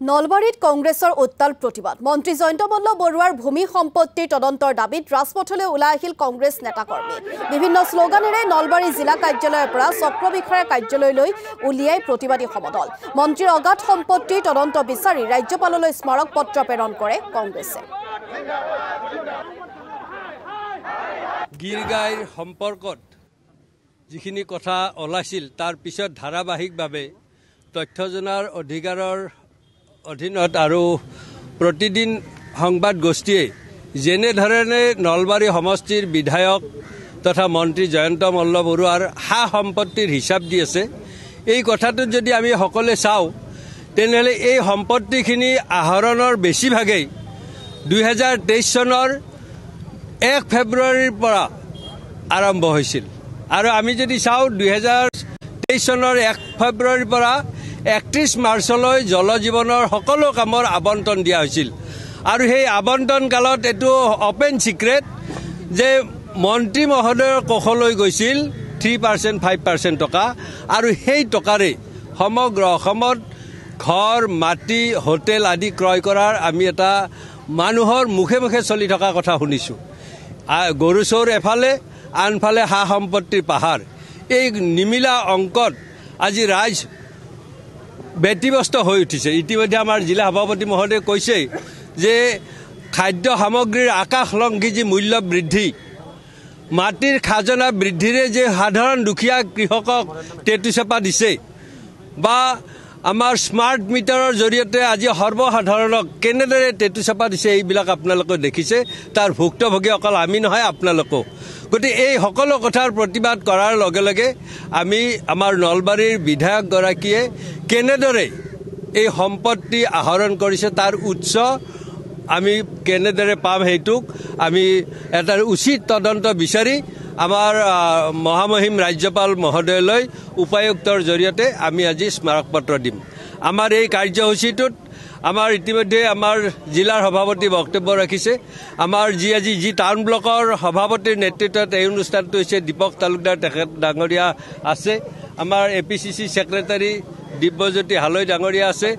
নলবাৰীত কংগ্ৰেছৰ উত্তাল প্ৰতিবাদ মন্ত্ৰী জয়ন্ত মল্ল বৰুৱাৰ ভূমি সম্পত্তিৰ তদন্তৰ দাবীত ৰাজপথলৈ ওলাই আহিল কংগ্ৰেছ নেতাকৰ্মী বিভিন্ন শ্লোগানেৰে নলবাৰী জিলা কাৰ্যালয়ৰ পৰা চক্ৰ বিষয়াৰ কাৰ্যালয়লৈ উলিয়াই প্ৰতিবাদী সমদল মন্ত্ৰীৰ অগাধ সম্পত্তিৰ তদন্ত বিচাৰি ৰাজ্যপাললৈ স্মাৰক পত্ৰ প্ৰেৰণ কৰে কংগ্ৰেছে গিৰগাইৰ সম্পৰ্কত যিখিনি কথা ওলাইছিল তাৰ পিছত ধাৰাবাহিকভাৱে তথ্য জনাৰ অধিকাৰৰ অধীনত আৰু প্ৰতিদিন সংবাদ গোষ্ঠীয়ে যেনে ধৰণে নলবাৰী সমষ্টিৰ বিধায়ক তথা মন্ত্ৰী জয়ন্ত মল্ল বৰুৱাৰ হা সম্পত্তিৰ হিচাপ দি আছে এই কথাটো যদি আমি সকলোৱে চাওঁ তেনেহ'লে এই সম্পত্তিখিনি আহৰণৰ বেছিভাগেই 2023 চনৰ 1 ফেব্ৰুৱাৰীৰ পৰা আৰম্ভ হৈছিল আৰু আমি যদি চাওঁ 2023 চনৰ 1 ফেব্ৰুৱাৰীৰ পৰা 31 মাৰ্চলৈ জল জীৱনৰ সকলো কামৰ আবণ্টন দিয়া হৈছিল আৰু সেই আবণ্টন কালত এটো ওপেন সিক্ৰেট যে মন্ত্ৰী মহোদয়ৰ কোষলৈ গৈছিল 3% 5% টকা আৰু সেই টকাৰে সমগ্ৰ অসমত ঘৰ মাটি হোটেল আদি ক্ৰয় কৰাৰ আমি এটা মানুহৰ মুখে মুখে চলি থকা কথা শুনিছো গৰুচৌৰ এফালে আনফালে হা সম্পত্তিৰ পাহাৰ এই নিমিলা অংকত আজি ৰাইজ ব্যতিব্যস্ত হৈ উঠিছে ইতিমধ্যে আমাৰ জিলা সভাপতি মহোদয়ে কৈছে যে খাদ্য সামগ্ৰীৰ আকাশলংঘী যি মূল্য বৃদ্ধি মাটিৰ খাজনা বৃদ্ধিৰে যে সাধাৰণ দুখীয়া কৃষকক টেটুচেপা দিছে বা আমাৰ স্মাৰ্ট মিটাৰৰ জৰিয়তে আজি সৰ্বসাধাৰণক কেনেদৰে টেটুচেপা দিছে এইবিলাক আপোনালোকে দেখিছে তাৰ ভুক্তভোগী অকল আমি নহয় আপোনালোকো গতিকে এই সকলো কথাৰ প্ৰতিবাদ কৰাৰ লগে লগে আমি আমাৰ নলবাৰীৰ বিধায়কগৰাকীয়ে কেনেদৰে এই সম্পত্তি আহৰণ কৰিছে তাৰ উৎস আমি কেনেদৰে পাম হেতুক আমি এটা উচিত তদন্ত বিচাৰি আমাৰ মহামহিম ৰাজ্যপাল মহোদয়লৈ উপায়ুক্তৰ জৰিয়তে আমি আজি স্মাৰক পত্ৰ দিম আমাৰ এই কাৰ্যসূচীটোত আমাৰ ইতিমধ্যে আমাৰ জিলাৰ সভাপতি বক্তব্য ৰাখিছে আমাৰ আজি টাউন ব্লকৰ সভাপতিৰ নেতৃত্বত এই অনুষ্ঠানটো হৈছে দীপক তালুকদাৰ তেখেত ডাঙৰীয়া আছে আমাৰ APCC সেক্ৰেটাৰী দিব্যজ্যোতি হালৈ ডাঙৰীয়া আছে